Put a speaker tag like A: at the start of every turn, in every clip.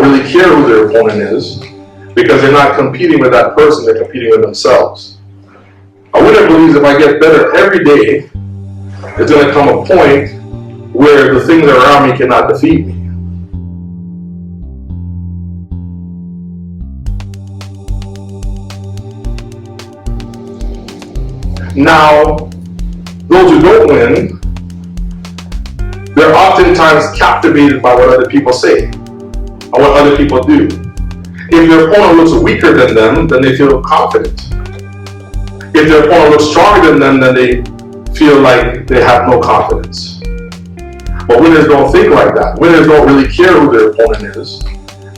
A: don't really care who their opponent is because they're not competing with that person, they're competing with themselves. A winner believes if I get better every day, there's going to come a point where the things around me cannot defeat me. Now, those who don't win, they're oftentimes captivated by what other people say or what other people do. If their opponent looks weaker than them, then they feel confident. If their opponent looks stronger than them, then they feel like they have no confidence. But winners don't think like that. Winners don't really care who their opponent is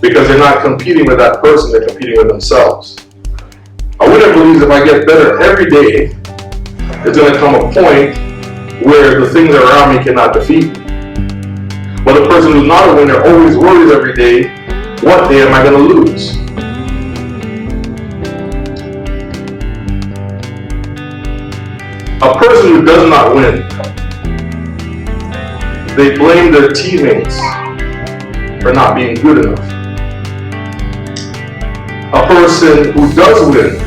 A: because they're not competing with that person, they're competing with themselves. A winner believes if I get better every day, there's going to come a point where the things around me cannot defeat me. But the person who's not a winner always worries every day, what day am I going to lose? A person who does not win, they blame their teammates for not being good enough. A person who does win,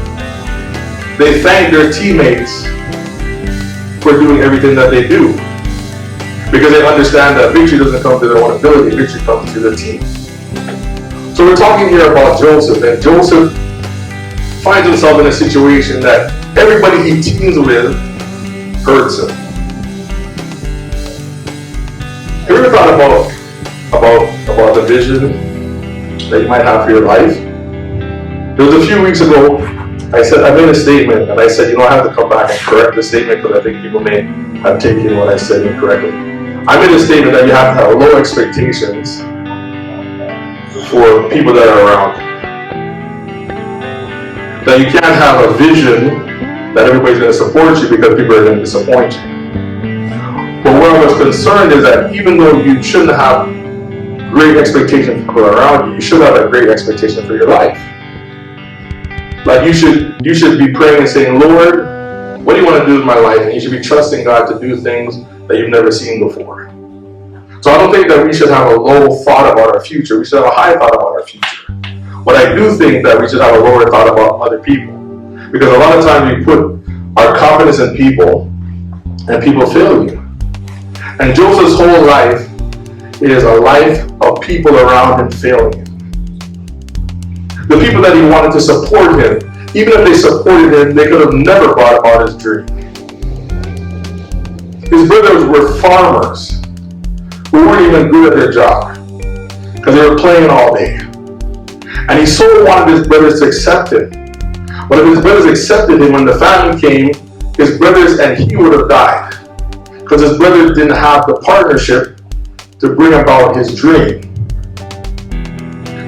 A: they thank their teammates for doing everything that they do because they understand that victory doesn't come through their own ability, victory comes through the team. So we're talking here about Joseph, and Joseph finds himself in a situation that everybody he teams with hurts him. Have you ever thought about the vision that you might have for your life? It was a few weeks ago, I made a statement, and I said, I have to come back and correct the statement because I think people may have taken what I said incorrectly. I made a statement that you have to have low expectations for people that are around you. That you can't have a vision that everybody's going to support you because people are going to disappoint you. But what I was concerned is that even though you shouldn't have great expectations for people around you, you should have a great expectation for your life. Like you should be praying and saying, Lord, what do you want to do with my life? And you should be trusting God to do things that you've never seen before. So I don't think that we should have a low thought about our future. We should have a high thought about our future. But I do think that we should have a lower thought about other people. Because a lot of times we put our confidence in people and people fail you. And Joseph's whole life is a life of people around him failing him. The people that he wanted to support him, even if they supported him, they could have never brought about his dream. His brothers were farmers who weren't even good at their job because they were playing all day. And he so wanted his brothers to accept him. But if his brothers accepted him when the famine came, his brothers and he would have died because his brothers didn't have the partnership to bring about his dream.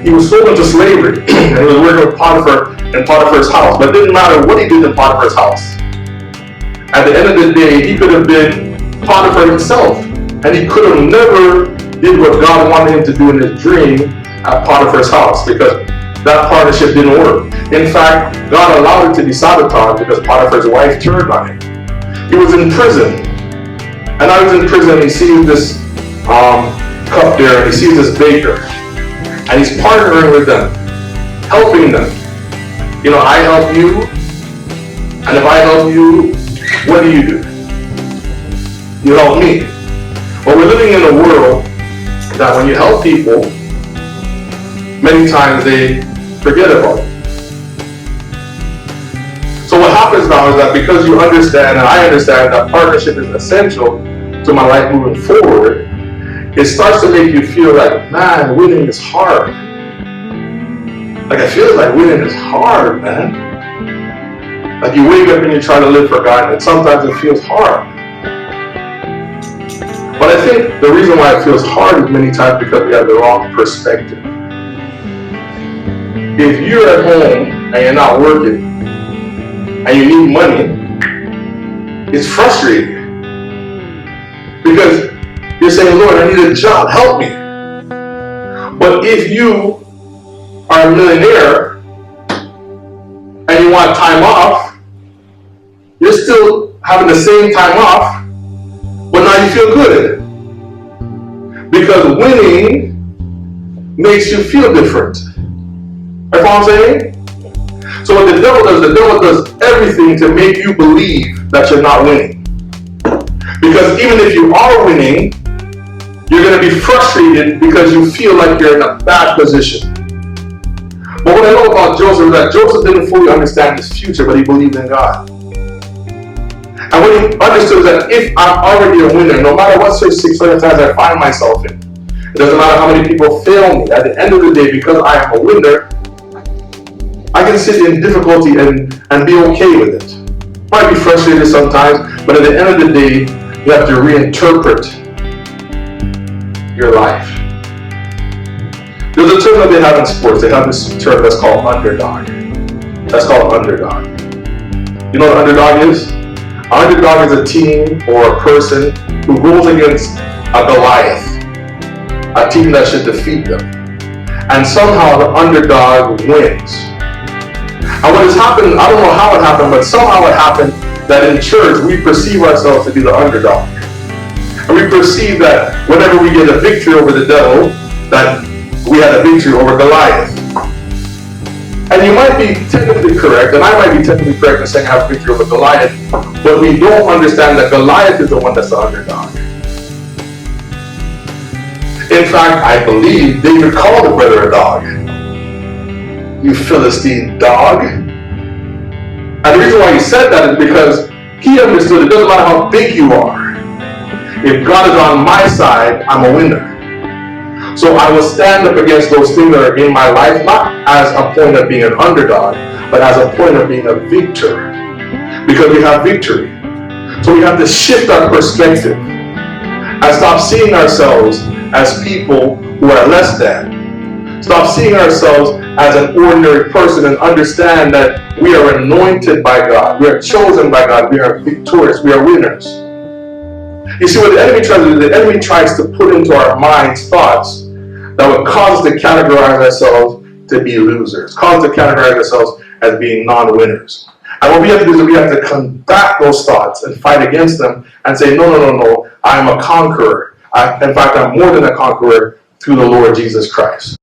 A: He was sold into slavery and he was working with Potiphar in Potiphar's house. But it didn't matter what he did in Potiphar's house. At the end of the day, he could have been Potiphar himself. And he could have never did what God wanted him to do in his dream at Potiphar's house because that partnership didn't work. In fact, God allowed it to be sabotaged because Potiphar's wife turned on him. He was in prison. And I was in prison and he sees this cup there and he sees this baker. And he's partnering with them, helping them. I help you, and if I help you, what do? You help me. But we're living in a world that when you help people, many times they forget about it. So what happens now is that because you understand, and I understand that partnership is essential to my life moving forward, it starts to make you feel like, man, winning is hard. Like I feel like winning is hard, man. Like you wake up and you try to live for God, and sometimes it feels hard. But I think the reason why it feels hard is many times because we have the wrong perspective. If you're at home and you're not working, and you need money, it's frustrating. Because you're saying, Lord, I need a job, help me. But if you are a millionaire and you want time off, you're still having the same time off, but now you feel good. Because winning makes you feel different. That's what I'm saying? So what the devil does everything to make you believe that you're not winning. Because even if you are winning, you're going to be frustrated because you feel like you're in a bad position. But what I know about Joseph is that Joseph didn't fully understand his future, but he believed in God. And what he understood is that if I'm already a winner, no matter what circumstances I find myself in, it doesn't matter how many people fail me, at the end of the day, because I am a winner, I can sit in difficulty and be okay with it. Might be frustrated sometimes, but at the end of the day, you have to reinterpret your life. There's a term that they have in sports. They have this term that's called underdog. That's called underdog. You know what underdog is? An underdog is a team or a person who goes against a Goliath, a team that should defeat them. And somehow the underdog wins. And what has happened, I don't know how it happened, but somehow it happened that in church we perceive ourselves to be the underdog. And we perceive that whenever we get a victory over the devil, that we had a victory over Goliath. And you might be technically correct, and I might be technically correct in saying I have a victory over Goliath, but we don't understand that Goliath is the one that's the underdog. In fact, I believe David called the brother a dog. You Philistine dog. And the reason why he said that is because he understood it doesn't matter how big you are. If God is on my side, I'm a winner. So I will stand up against those things that are in my life, not as a point of being an underdog, but as a point of being a victor. Because we have victory. So we have to shift our perspective and stop seeing ourselves as people who are less than. Stop seeing ourselves as an ordinary person and understand that we are anointed by God. We are chosen by God. We are victorious. We are winners. You see, what the enemy tries to do, the enemy tries to put into our minds thoughts that would cause us to categorize ourselves to be losers, cause us to categorize ourselves as being non-winners. And what we have to do is we have to combat those thoughts and fight against them and say, no, I'm a conqueror. In fact, I'm more than a conqueror through the Lord Jesus Christ.